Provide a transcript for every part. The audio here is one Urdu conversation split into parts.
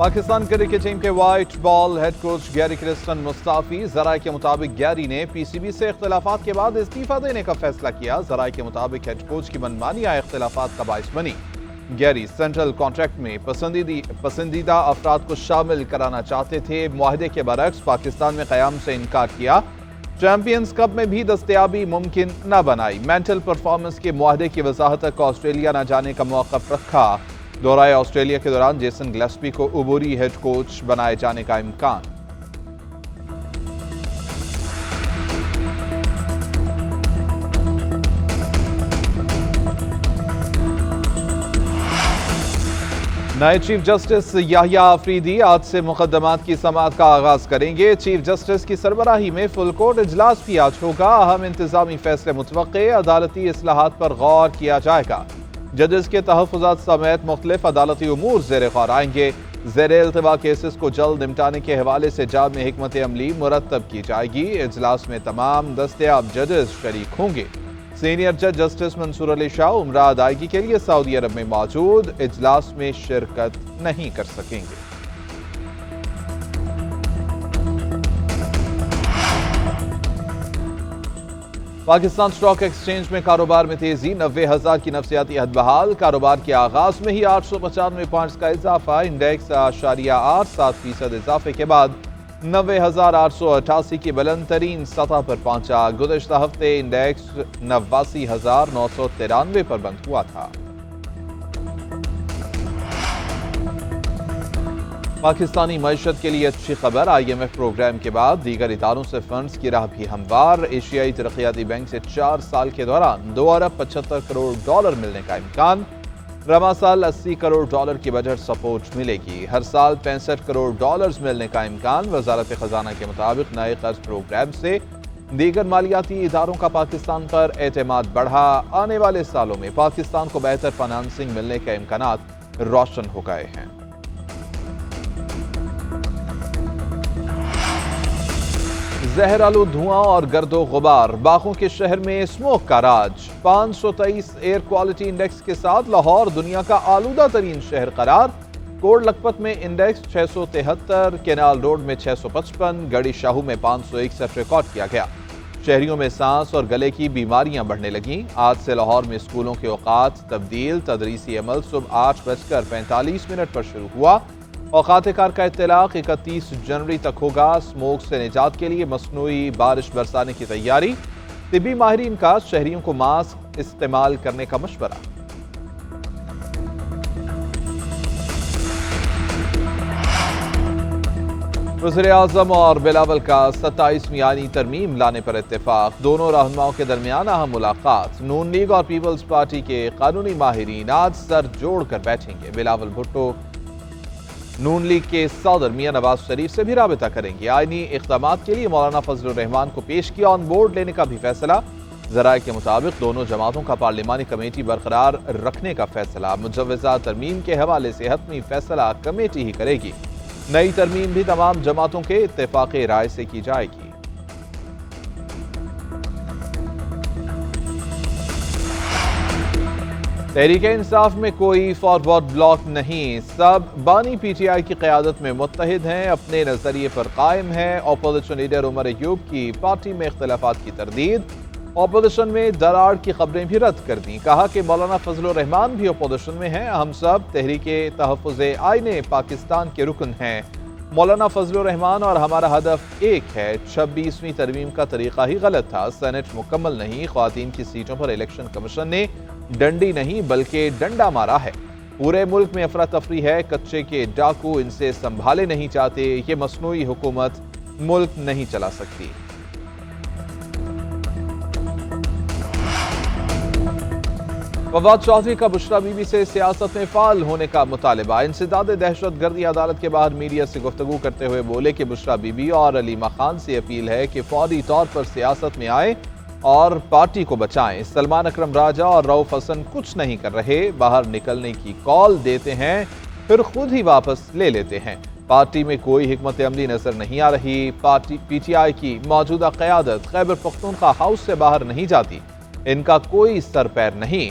پاکستان کرکٹ ٹیم کے وائٹ بال ہیڈ کوچ گیری کرسٹن مستعفی۔ ذرائع کے مطابق گیری نے پی سی بی سے اختلافات کے بعد استعفیٰ دینے کا فیصلہ کیا۔ ذرائع کے مطابق ہیڈ کوچ کی منمانی اختلافات کا باعث بنی۔ گیری سینٹرل کانٹریکٹ میں پسندیدہ افراد کو شامل کرانا چاہتے تھے، معاہدے کے برعکس پاکستان میں قیام سے انکار کیا۔ چیمپئنز کپ میں بھی دستیابی ممکن نہ بنائی۔ مینٹل پرفارمنس کے معاہدے کی وضاحت تک آسٹریلیا نہ جانے کا موقف رکھا۔ دورہ آسٹریلیا کے دوران جیسن گلیسپی کو عبوری ہیڈ کوچ بنائے جانے کا امکان۔ نئے چیف جسٹس یحییٰ آفریدی آج سے مقدمات کی سماعت کا آغاز کریں گے۔ چیف جسٹس کی سربراہی میں فل کورٹ اجلاس بھی آج ہوگا۔ اہم انتظامی فیصلے متوقع، عدالتی اصلاحات پر غور کیا جائے گا۔ ججز کے تحفظات سمیت مختلف عدالتی امور زیر غور آئیں گے۔ زیر التوا کیسز کو جلد نمٹانے کے حوالے سے جامع حکمت عملی مرتب کی جائے گی۔ اجلاس میں تمام دستیاب ججز شریک ہوں گے۔ سینئر جج جسٹس منصور علی شاہ عمرہ ادائیگی کے لیے سعودی عرب میں موجود، اجلاس میں شرکت نہیں کر سکیں گے۔ پاکستان اسٹاک ایکسچینج میں کاروبار میں تیزی، 90,000 کی نفسیاتی حد بحال۔ کاروبار کے آغاز میں ہی 895 پوائنٹس کا اضافہ، انڈیکس 8.87% اضافے کے بعد 90,888 کی بلند ترین سطح پر پہنچا۔ گزشتہ ہفتے انڈیکس 89,993 پر بند ہوا تھا۔ پاکستانی معیشت کے لیے اچھی خبر، آئی ایم ایف پروگرام کے بعد دیگر اداروں سے فنڈز کی راہ بھی ہموار۔ ایشیائی ترقیاتی بینک سے 4 سال کے دوران $2.75 کروڑ ملنے کا امکان۔ رواں سال $80 کروڑ کی بجٹ سپورٹ ملے گی۔ ہر سال $65 کروڑ ملنے کا امکان۔ وزارت خزانہ کے مطابق نئے قرض پروگرام سے دیگر مالیاتی اداروں کا پاکستان پر اعتماد بڑھا۔ آنے والے سالوں میں پاکستان کو بہتر فنانسنگ ملنے کے امکانات روشن ہو گئے ہیں۔ زہرآلود دھواں اور گرد و غبار، باغوں کے شہر میں اسموک کا راج۔ 523 ایئر کوالٹی انڈیکس کے ساتھ لاہور دنیا کا آلودہ ترین شہر قرار۔ کوٹ لکھپت میں انڈیکس 673، کینال روڈ میں 655، گڑھی شاہو میں 561 ریکارڈ کیا گیا۔ شہریوں میں سانس اور گلے کی بیماریاں بڑھنے لگیں۔ آج سے لاہور میں اسکولوں کے اوقات تبدیل، تدریسی عمل صبح 8:45 پر شروع ہوا۔ اوقات کار کا اطلاق 31 جنوری تک ہوگا۔ اسموک سے نجات کے لیے مصنوعی بارش برسانے کی تیاری۔ طبی ماہرین کا شہریوں کو ماسک استعمال کرنے کا مشورہ۔ وزیر اعظم اور بلاول کا 27ویں آئینی ترمیم لانے پر اتفاق۔ دونوں رہنماؤں کے درمیان اہم ملاقات۔ نون لیگ اور پیپلز پارٹی کے قانونی ماہرین آج سر جوڑ کر بیٹھیں گے۔ بلاول بھٹو نون لیگ کے صدر میاں نواز شریف سے بھی رابطہ کریں گے۔ آئینی اقدامات کے لیے مولانا فضل الرحمان کو پیش کیا، آن بورڈ لینے کا بھی فیصلہ۔ ذرائع کے مطابق دونوں جماعتوں کا پارلیمانی کمیٹی برقرار رکھنے کا فیصلہ۔ مجوزہ ترمیم کے حوالے سے حتمی فیصلہ کمیٹی ہی کرے گی۔ نئی ترمیم بھی تمام جماعتوں کے اتفاق رائے سے کی جائے گی۔ تحریک انصاف میں کوئی فارورڈ بلاک نہیں، سب بانی پی ٹی آئی کی قیادت میں متحد ہیں، اپنے نظریے پر قائم ہیں۔ اپوزیشن لیڈر عمر ایوب کی پارٹی میں اختلافات کی تردید۔ اپوزیشن میں دراڑ کی خبریں بھی رد کر دیں، کہا کہ مولانا فضل الرحمان بھی اپوزیشن میں ہیں، ہم سب تحریک تحفظ آئین پاکستان کے رکن ہیں۔ مولانا فضل الرحمان اور ہمارا ہدف ایک ہے۔ 26ویں ترمیم کا طریقہ ہی غلط تھا، سینٹ مکمل نہیں۔ خواتین کی سیٹوں پر الیکشن کمیشن نے ڈنڈی نہیں بلکہ ڈنڈا مارا ہے۔ پورے ملک میں افراتفری ہے، کچے کے ڈاکو ان سے سنبھالے نہیں جاتے، یہ مصنوعی حکومت ملک نہیں چلا سکتی۔ فواد چودھری کا بشرا بی بی سے سیاست میں فعال ہونے کا مطالبہ۔ انسداد دہشت گردی عدالت کے باہر میڈیا سے گفتگو کرتے ہوئے بولے کہ بشرا بی بی اور علیمہ خان سے اپیل ہے کہ فوری طور پر سیاست میں آئیں اور پارٹی کو بچائیں۔ سلمان اکرم راجہ اور رؤف حسن کچھ نہیں کر رہے، باہر نکلنے کی کال دیتے ہیں پھر خود ہی واپس لے لیتے ہیں۔ پارٹی میں کوئی حکمت عملی نظر نہیں آ رہی۔ پی ٹی آئی کی موجودہ قیادت خیبر پختونخوا ہاؤس سے باہر نہیں جاتی، ان کا کوئی سر پیر نہیں۔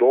2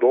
2